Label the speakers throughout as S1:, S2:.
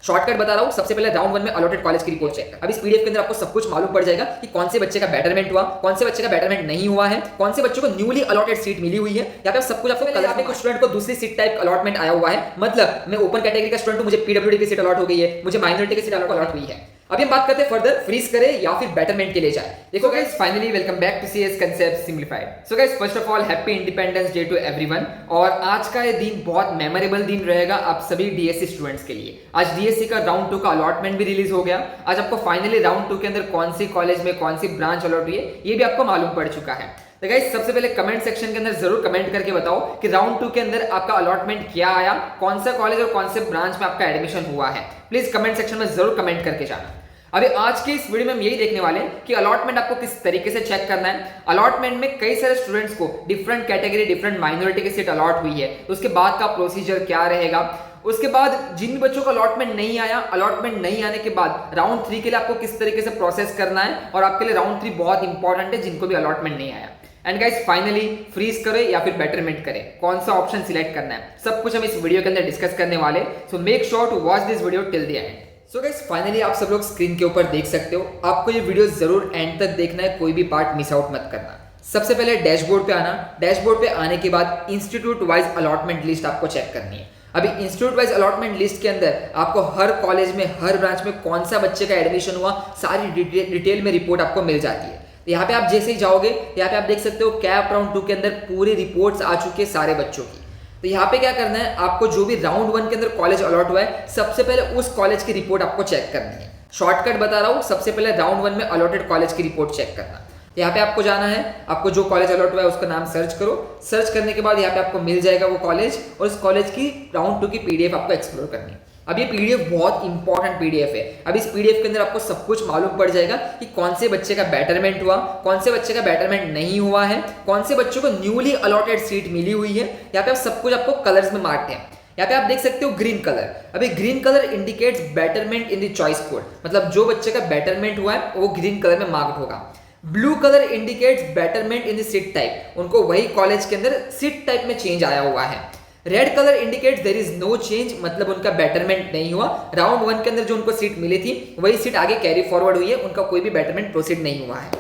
S1: Shortcut बता रहा हूँ, सबसे पहले राउंड 1 में अलॉटेड कॉलेज की रिपोर्ट चेक कर। अब इस पीडीएफ के अंदर आपको सब कुछ मालूम पड़ जाएगा कि कौन से बच्चे का बेटरमेंट हुआ, कौन से बच्चे का बेटरमेंट नहीं हुआ है, कौन से बच्चों को न्यूली अलॉटेड सीट मिली हुई है। यहाँ पे सब कुछ आपको कल पे कुछ स्टूडेंट को दूसरी सीट टाइप अलॉटमेंट आया हुआ है, मतलब मैं ओपन कैटेगरी का स्टूडेंट हूं, मुझे पीडब्ल्यूडी की सीट अलॉट हो गई है, मुझे माइनॉरिटी की सीट अलॉट हुई है। अभी हम बात करते हैं फर्दर फ्रीज करें या फिर बेटरमेंट के लिए जाए। देखो guys, finally welcome back to CS concept simplified. So guys, first of all happy Independence Day to everyone. और आज का ये दिन बहुत मेमोरेबल दिन रहेगा आप सभी डीएससी स्टूडेंट्स के लिए। आज डीएससी का राउंड 2 का अलॉटमेंट भी रिलीज हो गया। आज आपको फाइनली राउंड 2 के अंदर कौन सी कॉलेज में कौन सी ब्रांच अलॉट हुई है ये भी आपको मालूम पड़ चुका है। तो गाइस, सबसे पहले कमेंट सेक्शन के अंदर जरूर कमेंट करके बताओ कि राउंड 2 के अंदर आपका अलॉटमेंट क्या आया, कौन सा कॉलेज और कौन से ब्रांच में आपका एडमिशन हुआ है। प्लीज कमेंट सेक्शन में जरूर कमेंट करके जाना। अभी आज के इस वीडियो में हम यही देखने वाले हैं कि अलॉटमेंट आपको किस तरीके से चेक करना है। अलॉटमेंट में कई सारे स्टूडेंट्स को डिफरेंट कैटेगरी डिफरेंट माइनॉरिटी की सीट अलॉट हुई है, तो उसके बाद का प्रोसीजर क्या रहेगा। उसके बाद जिन बच्चों को अलॉटमेंट नहीं आया, अलॉटमेंट नहीं आने के बाद राउंड 3 के लिए आपको किस तरीके से प्रोसेस करना है, और आपके लिए राउंड 3 बहुत इंपॉर्टेंट है जिनको भी अलॉटमेंट नहीं आया। एंड गाइस, फाइनली फ्रीज करें या फिर बेटरमेंट करें, कौन सा ऑप्शन सिलेक्ट करना है, सब कुछ हम इस वीडियो के अंदर डिस्कस करने वाले। So make sure to watch this video till the end. So guys, finally आप सब लोग स्क्रीन के ऊपर देख सकते हो। आपको ये वीडियो जरूर एंड तक देखना है, कोई भी पार्ट मिस आउट मत करना। सबसे पहले डैशबोर्ड पे आना। डैशबोर्ड पे आने के बाद इंस्टीट्यूट वाइज अलॉटमेंट लिस्ट आपको चेक करनी है। अभी इंस्टीट्यूट वाइज अलॉटमेंट लिस्ट के अंदर आपको हर कॉलेज में हर ब्रांच में कौन सा बच्चे का एडमिशन हुआ सारी डिटेल में रिपोर्ट आपको मिल जाती है। तो यहाँ पे आप जैसे ही जाओगे, यहाँ पे आप देख सकते हो कैप राउंड 2 के अंदर पूरी रिपोर्ट्स आ चुकी है सारे बच्चों की। तो यहाँ पे क्या करना है, आपको जो भी राउंड 1 के अंदर कॉलेज अलॉट हुआ है सबसे पहले उस कॉलेज की रिपोर्ट आपको चेक करनी है। शॉर्टकट बता रहा हूँ, सबसे पहले राउंड 1 में अलॉटेड कॉलेज की रिपोर्ट चेक करना। तो यहाँ पे आपको जाना है, आपको जो कॉलेज अलॉट हुआ है उसका नाम सर्च करो। सर्च करने के बाद यहाँ पे आपको मिल जाएगा वो कॉलेज, और उस कॉलेज की राउंड 2 की पीडीएफ आपको एक्सप्लोर करनी है। अब ये पीडीएफ बहुत इंपॉर्टेंट पीडीएफ है। अब इस पीडीएफ के अंदर आपको सब कुछ मालूम पड़ जाएगा कि कौन से बच्चे का बेटरमेंट हुआ, कौन से बच्चे का बेटरमेंट नहीं हुआ है, कौन से बच्चों को न्यूली अलॉटेड सीट मिली हुई है। यहाँ पे आप सब कुछ आपको कलर्स में मार्क्ड है। यहाँ पे आप देख सकते हो ग्रीन कलर। अभी green colour indicates betterment in the choice code, मतलब जो बच्चे का बेटरमेंट हुआ है वो ग्रीन कलर में मार्क्ड होगा। Blue colour indicates betterment in the seat type, उनको वही कॉलेज के अंदर सीट टाइप में चेंज आया हुआ है। Red colour indicates there is no change, मतलब उनका बेटरमेंट नहीं हुआ। राउंड 1 के अंदर जो उनको सीट मिली थी वही सीट आगे कैरी फॉरवर्ड हुई है, उनका कोई भी बेटरमेंट प्रोसीड नहीं हुआ है।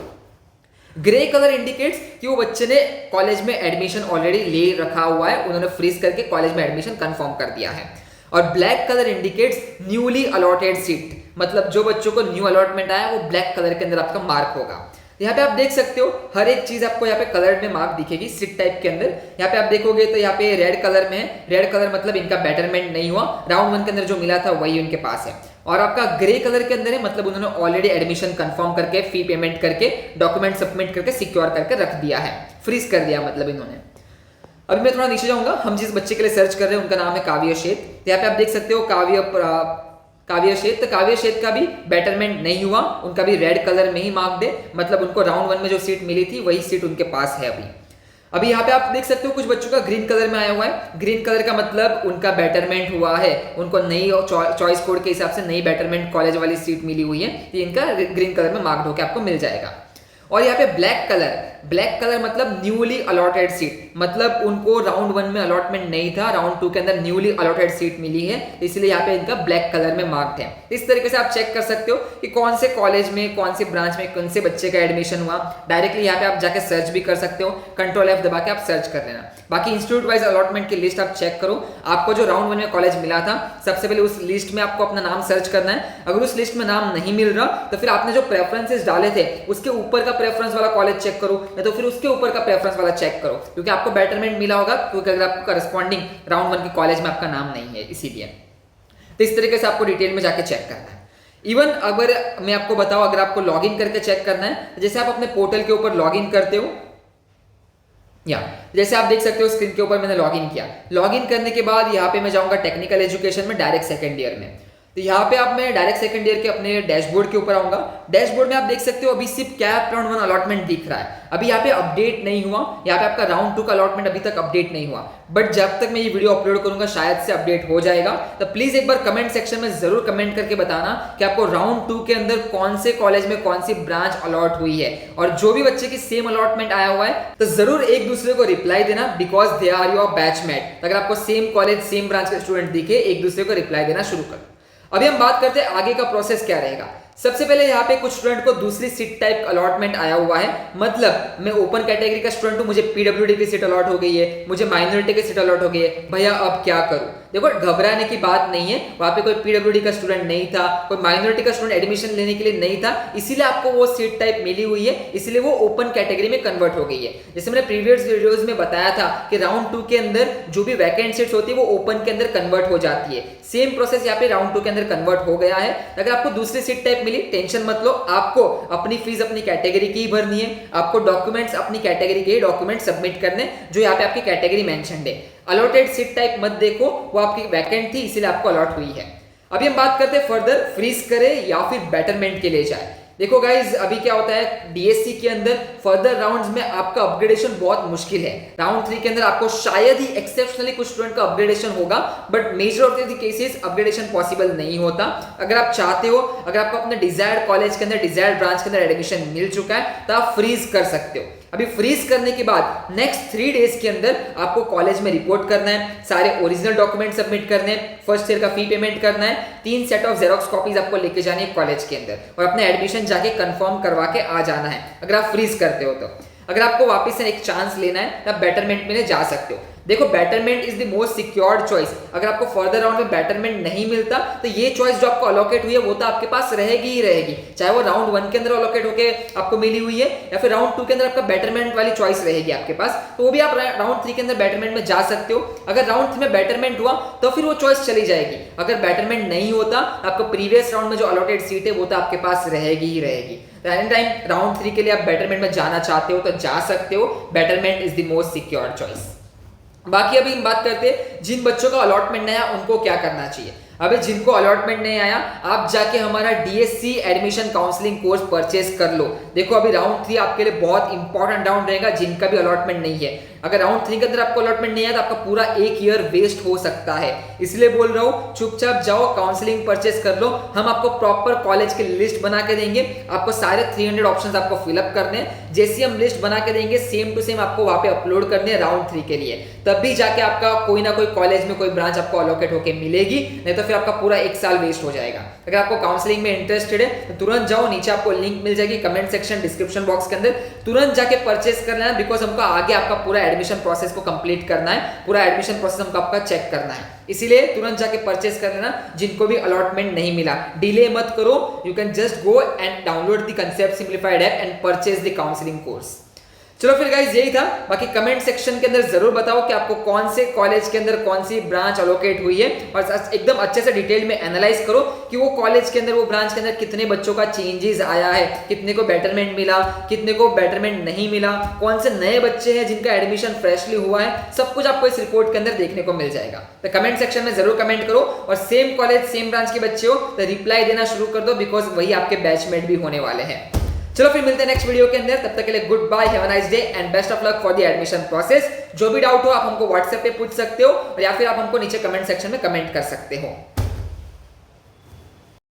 S1: ग्रे कलर इंडिकेट्स कि वो बच्चे ने कॉलेज में एडमिशन ऑलरेडी ले रखा हुआ है, उन्होंने फ्रीज करके कॉलेज में एडमिशन कंफर्म कर दिया है। और black colour indicates newly allotted seat, मतलब जो बच्चों को न्यू अलॉटमेंट आया वो ब्लैक कलर के अंदर आपका मार्क होगा। यहाँ पे आप देख सकते हो हर एक चीज आपको यहाँ पे कलर में मार्क दिखेगी सीट टाइप के अंदर। यहाँ पे आप देखोगे तो यहाँ पे रेड कलर में है, रेड कलर मतलब इनका बेटरमेंट नहीं हुआ, राउंड 1 के अंदर जो मिला था वही उनके पास है। और आपका ग्रे कलर के अंदर है, मतलब उन्होंने ऑलरेडी एडमिशन कंफर्म करके फी पेमेंट करके डॉक्यूमेंट सबमिट करके सिक्योर करके रख दिया है, फ्रीज कर दिया मतलब इन्होंने। अभी मैं थोड़ा नीचे जाऊंगा। हम जिस बच्चे के लिए सर्च कर रहे हैं उनका नाम है काव्य शेत। तो यहाँ पे आप देख सकते हो काव्य शेत। तो काव्य शेत का भी बेटरमेंट नहीं हुआ, उनका भी रेड कलर में ही मार्क्ड है, मतलब उनको राउंड 1 में जो सीट मिली थी वही सीट उनके पास है। अभी यहाँ पे आप देख सकते हो कुछ बच्चों का ग्रीन कलर में आया हुआ है। ग्रीन कलर का मतलब उनका बेटरमेंट हुआ है, उनको नई चॉइस कोड के हिसाब से नई बेटरमेंट कॉलेज वाली सीट मिली हुई है, तो इनका ग्रीन कलर में मार्क्ड होकर आपको मिल जाएगा। और यहाँ पे ब्लैक कलर मतलब न्यूली अलॉटेड सीट, मतलब उनको राउंड 1 में अलॉटमेंट नहीं था, राउंड 2 के अंदर न्यूली अलॉटेड सीट मिली है, इसलिए यहाँ पे इनका ब्लैक कलर में मार्क्ड है। इस तरीके से आप चेक कर सकते हो कि कौन से कॉलेज में कौन सी ब्रांच में कौन से बच्चे का एडमिशन हुआ। डायरेक्टली यहाँ पे आप जाके सर्च भी कर सकते हो, कंट्रोल F दबा के आप सर्च कर लेना। बाकी इंस्टीट्यूट वाइज अलॉटमेंट की लिस्ट आप चेक करो। आपको जो राउंड 1 में कॉलेज मिला था सबसे पहले उस लिस्ट में आपको अपना नाम सर्च करना है। अगर उस लिस्ट में नाम नहीं मिल रहा तो फिर आपने जो प्रेफरेंसेस डाले थे उसके ऊपर का प्रेफरेंस वाला कॉलेज चेक करो, या तो फिर उसके ऊपर का प्रेफरेंस वाला चेक करो, क्योंकि आपको बेटरमेंट मिला होगा, क्योंकि अगर आपको करस्पॉन्डिंग राउंड 1 के कॉलेज में आपका नाम नहीं है इसीलिए। तो इस तरीके से आपको डिटेल में जाके चेक करना है। इवन अगर मैं आपको बताऊं, अगर आपको लॉगिन करके चेक करना है, जैसे आप अपने पोर्टल के ऊपर लॉगिन करते हो, या जैसे आप देख सकते हो स्क्रीन के ऊपर मैंने लॉगिन किया। लॉगिन करने के बाद यहाँ पे मैं जाऊंगा टेक्निकल एजुकेशन में डायरेक्ट सेकंड ईयर में। तो यहाँ पे आप मैं डायरेक्ट सेकंड ईयर के अपने डैशबोर्ड के ऊपर आऊंगा। डैशबोर्ड में आप देख सकते हो अभी सिर्फ कैप राउंड 1 अलॉटमेंट दिख रहा है, अभी यहाँ पे अपडेट नहीं हुआ। यहाँ पे आपका राउंड 2 का अलॉटमेंट अभी तक अपडेट नहीं हुआ, बट जब तक मैं ये वीडियो अपलोड करूंगा शायद से अपडेट हो जाएगा। तो प्लीज एक बार कमेंट सेक्शन में जरूर कमेंट करके बताना कि आपको राउंड 2 के अंदर कौन से कॉलेज में कौन सी ब्रांच अलॉट हुई है, और जो भी बच्चे की सेम अलॉटमेंट आया हुआ है तो जरूर एक दूसरे को रिप्लाई देना, because they are your batchmate. अगर आपको सेम कॉलेज सेम ब्रांच के स्टूडेंट दिखे, एक दूसरे को रिप्लाई देना शुरू कर। अभी हम बात करते हैं आगे का प्रोसेस क्या रहेगा। सबसे पहले यहाँ पे कुछ स्टूडेंट को दूसरी सीट टाइप अलॉटमेंट आया हुआ है, मतलब मैं ओपन कैटेगरी का स्टूडेंट हूँ, मुझे पीडब्ल्यूडी की सीट अलॉट हो गई है, मुझे माइनॉरिटी की सीट अलॉट हो गई है, भैया अब क्या करूँ। देखो घबराने की बात नहीं है, वहां पे कोई पीडब्ल्यूडी का स्टूडेंट नहीं था, कोई माइनॉरिटी का स्टूडेंट एडमिशन लेने के लिए नहीं था, इसीलिए आपको वो सीट टाइप मिली हुई है, इसलिए वो ओपन कैटेगरी में कन्वर्ट हो गई है। जैसे मैंने प्रीवियस वीडियोस में बताया था कि राउंड 2 के अंदर जो भी वैकेंट सीट्स होती है वो ओपन के अंदर कन्वर्ट हो जाती है। सेम प्रोसेस यहाँ पे राउंड 2 के अंदर कन्वर्ट हो गया है। अगर आपको दूसरी सीट टाइप मिली, टेंशन मत लो, आपको अपनी फीस अपनी कैटेगरी की ही भरनी है, आपको डॉक्यूमेंट्स अपनी कैटेगरी के डॉक्यूमेंट सबमिट करने जो यहाँ पे आपकी कैटेगरी मेंशन्ड है। अलॉटेड सीट टाइप मत देखो, वो आपकी वैकेंट थी इसीलिए आपको अलॉट हुई है। अभी हम बात करते हैं फर्दर फ्रीज करे या फिर बेटरमेंट के लिए जाए। देखो गाइज अभी क्या होता है डीएससी के अंदर फर्दर राउंड्स में आपका अपग्रेडेशन बहुत मुश्किल है। राउंड 3 के अंदर आपको शायद ही एक्सेप्शनली कुछ स्टूडेंट का अपग्रेडेशन होगा, but measure of the cases upgradation possible नहीं होता। अगर आप चाहते हो, अगर आपको अपने डिजायर्ड कॉलेज के अंदर डिजायर्ड ब्रांच के अंदर एडमिशन मिल चुका है तो आप फ्रीज कर सकते हो। अभी फ्रीज करने के बाद नेक्स्ट 3 डेज के अंदर आपको कॉलेज में रिपोर्ट करना है, सारे ओरिजिनल डॉक्यूमेंट सबमिट करने हैं, फर्स्ट ईयर का फी पेमेंट करना है, 3 सेट ऑफ जेरोक्स कॉपीज आपको लेके जानी है कॉलेज के अंदर और अपने एडमिशन जाके कंफर्म करवा के आ जाना है। अगर आप फ्रीज करते हो तो अगर आपको वापस से एक चांस लेना है तो आप बेटरमेंट में जा सकते हो। देखो betterment is the most secured choice. अगर आपको फर्दर राउंड में बेटरमेंट नहीं मिलता तो ये चॉइस जो आपको अलॉकेट हुई है वो तो आपके पास रहेगी ही रहेगी, चाहे वो राउंड 1 के अंदर अलॉकेट होके आपको मिली हुई है या फिर राउंड 2 के अंदर आपका बेटरमेंट वाली चॉइस रहेगी आपके पास, तो वो भी आप राउंड 3 के अंदर बेटरमेंट में जा सकते हो। अगर राउंड 3 में बेटरमेंट हुआ तो फिर वो चॉइस चली जाएगी। अगर बेटरमेंट नहीं होता आपको प्रीवियस राउंड में जो अलॉटेड सीट है वो तो आपके पास रहेगी ही रहेगी। एनी टाइम राउंड 3 के लिए आप बेटरमेंट में जाना चाहते हो तो जा सकते हो, betterment is the most secure choice. बाकी अभी हम बात करते हैं जिन बच्चों का अलॉटमेंट नहीं आया उनको क्या करना चाहिए। अबे जिनको अलॉटमेंट नहीं आया आप जाके हमारा DSC admission counselling course purchase कर लो। देखो अभी राउंड 3 आपके लिए बहुत इंपॉर्टेंट राउंड रहेगा जिनका भी अलॉटमेंट नहीं है। अगर राउंड 3 के अंदर आपको अलॉटमेंट नहीं आया तो आपका पूरा 1 ईयर वेस्ट हो सकता है, इसलिए बोल रहा हूँ चुपचाप जाओ काउंसलिंग परचेस कर लो। हम आपको प्रॉपर कॉलेज की लिस्ट बना के देंगे, आपको सारे 300 ऑप्शंस आपको फिलअप करने हैं। जैसे हम लिस्ट बना के देंगे सेम टू सेम आपको वहां पे अपलोड करने हैं राउंड 3 के लिए, तभी जाके आपका कोई ना कोई कॉलेज में कोई ब्रांच आपको अलॉकेट होकर मिलेगी, नहीं तो फिर आपका पूरा 1 साल वेस्ट हो जाएगा। अगर आपको काउंसलिंग में इंटरेस्टेड है तो तुरंत जाओ, नीचे आपको लिंक मिल जाएगी कमेंट सेक्शन डिस्क्रिप्शन बॉक्स के अंदर, तुरंत जाके परचेस करना है, बिकॉज हमको आगे आपका पूरा एडमिशन प्रोसेस को कंप्लीट करना है, पूरा एडमिशन प्रोसेस हमको आपका चेक करना है, इसीलिए तुरंत जाके परचेस कर लेना जिनको भी अलॉटमेंट नहीं मिला। डिले मत करो, you can just go and download the concept simplified app and purchase the counselling course. चलो फिर गाइस यही था। बाकी कमेंट सेक्शन के अंदर जरूर बताओ कि आपको कौन से कॉलेज के अंदर कौन सी ब्रांच अलोकेट हुई है, और एकदम अच्छे से डिटेल में एनालाइज करो कि वो कॉलेज के अंदर वो ब्रांच के अंदर कितने बच्चों का चेंजेस आया है, कितने को बेटरमेंट मिला, कितने को बेटरमेंट नहीं मिला, कौन से नए बच्चे हैं जिनका एडमिशन फ्रेशली हुआ है, सब कुछ आपको इस रिपोर्ट के अंदर देखने को मिल जाएगा। तो कमेंट सेक्शन में जरूर कमेंट करो, और सेम कॉलेज सेम ब्रांच के बच्चे हो तो रिप्लाई देना शुरू कर दो, बिकॉज वही आपके बैचमेट भी होने वाले हैं। चलो फिर मिलते हैं नेक्स्ट वीडियो के अंदर, तब तक के लिए goodbye, have a nice day and best of luck for the admission process. जो भी डाउट हो आप हमको व्हाट्सएप पे पूछ सकते हो, और या फिर आप हमको नीचे कमेंट सेक्शन में कमेंट कर सकते हो।